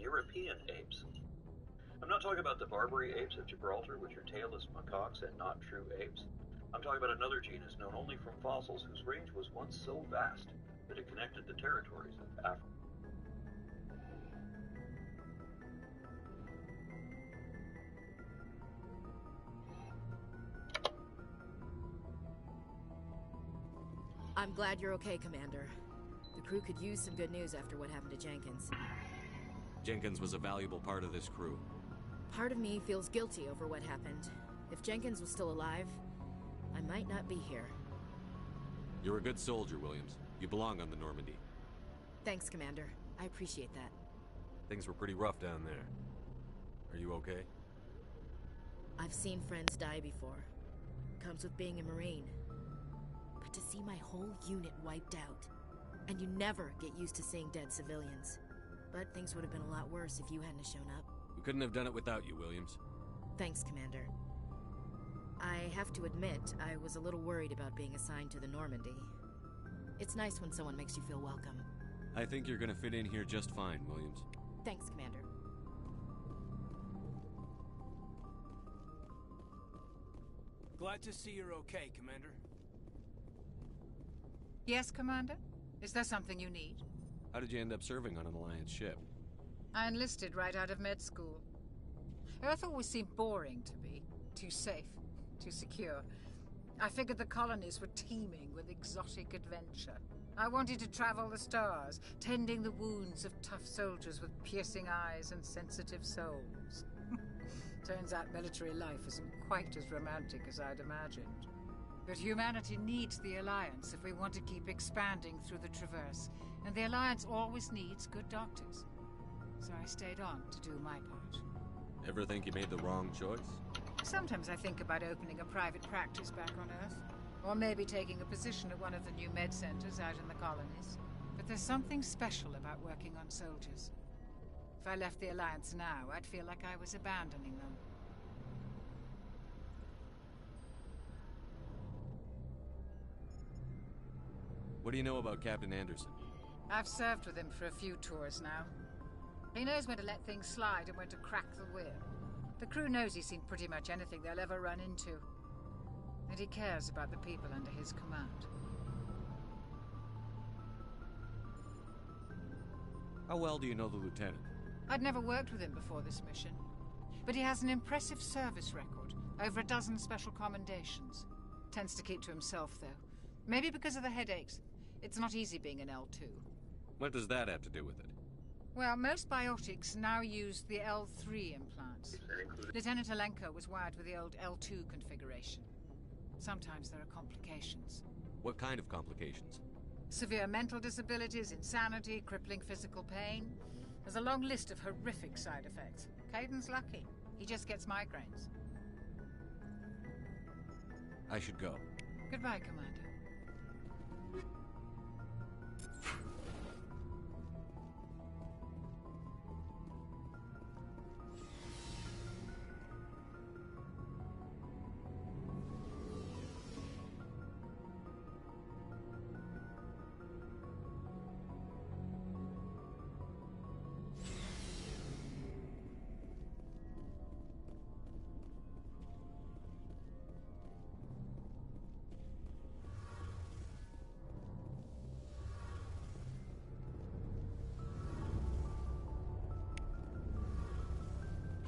European apes. I'm not talking about the Barbary apes of Gibraltar, which are tailless macaques and not true apes. I'm talking about another genus known only from fossils whose range was once so vast that it connected the territories of Africa. I'm glad you're okay, Commander. The crew could use some good news after what happened to Jenkins. Jenkins was a valuable part of this crew. Part of me feels guilty over what happened. If Jenkins was still alive, I might not be here. You're a good soldier, Williams. You belong on the Normandy. Thanks, Commander. I appreciate that. Things were pretty rough down there. Are you okay? I've seen friends die before. Comes with being a Marine. But to see my whole unit wiped out, and you never get used to seeing dead civilians. But things would have been a lot worse if you hadn't shown up. We couldn't have done it without you, Williams. Thanks, Commander. I have to admit, I was a little worried about being assigned to the Normandy. It's nice when someone makes you feel welcome. I think you're gonna fit in here just fine, Williams. Thanks, Commander. Glad to see you're okay, Commander. Yes, Commander? Is there something you need? How did you end up serving on an Alliance ship? I enlisted right out of med school. Earth always seemed boring to me. Too safe, too secure. I figured the colonies were teeming with exotic adventure. I wanted to travel the stars, tending the wounds of tough soldiers with piercing eyes and sensitive souls. Turns out military life isn't quite as romantic as I'd imagined. But humanity needs the Alliance if we want to keep expanding through the Traverse, and the Alliance always needs good doctors. So I stayed on to do my part. Ever think you made the wrong choice? Sometimes I think about opening a private practice back on Earth, or maybe taking a position at one of the new med centers out in the colonies. But there's something special about working on soldiers. If I left the Alliance now, I'd feel like I was abandoning them. What do you know about Captain Anderson? I've served with him for a few tours now. He knows when to let things slide and when to crack the whip. The crew knows he's seen pretty much anything they'll ever run into. And he cares about the people under his command. How well do you know the lieutenant? I'd never worked with him before this mission. But he has an impressive service record, over a dozen special commendations. Tends to keep to himself, though. Maybe because of the headaches. It's not easy being an L2. What does that have to do with it? Well, most biotics now use the L3 implants. Lieutenant Alenko was wired with the old L2 configuration. Sometimes there are complications. What kind of complications? Severe mental disabilities, insanity, crippling physical pain. There's a long list of horrific side effects. Caden's lucky. He just gets migraines. I should go. Goodbye, Commander.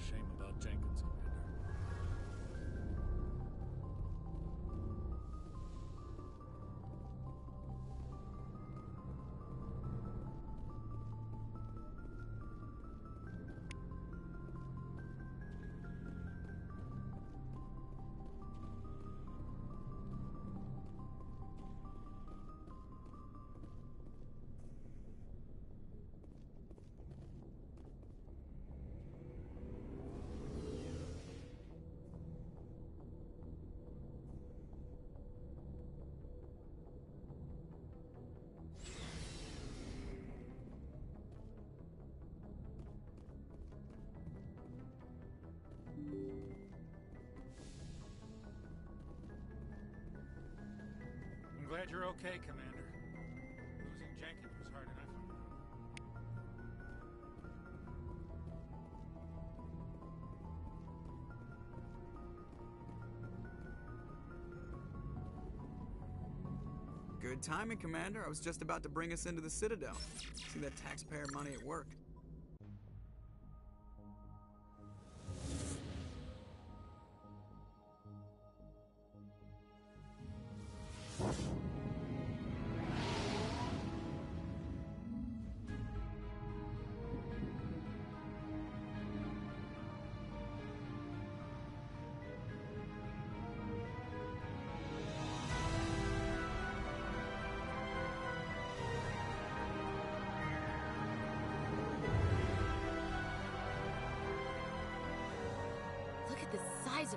Shame about Jenkins, Commander. I'm glad you're okay, Commander. Losing Jenkins was hard enough on Good timing, Commander. I was just about to bring us into the Citadel. See that taxpayer money at work. You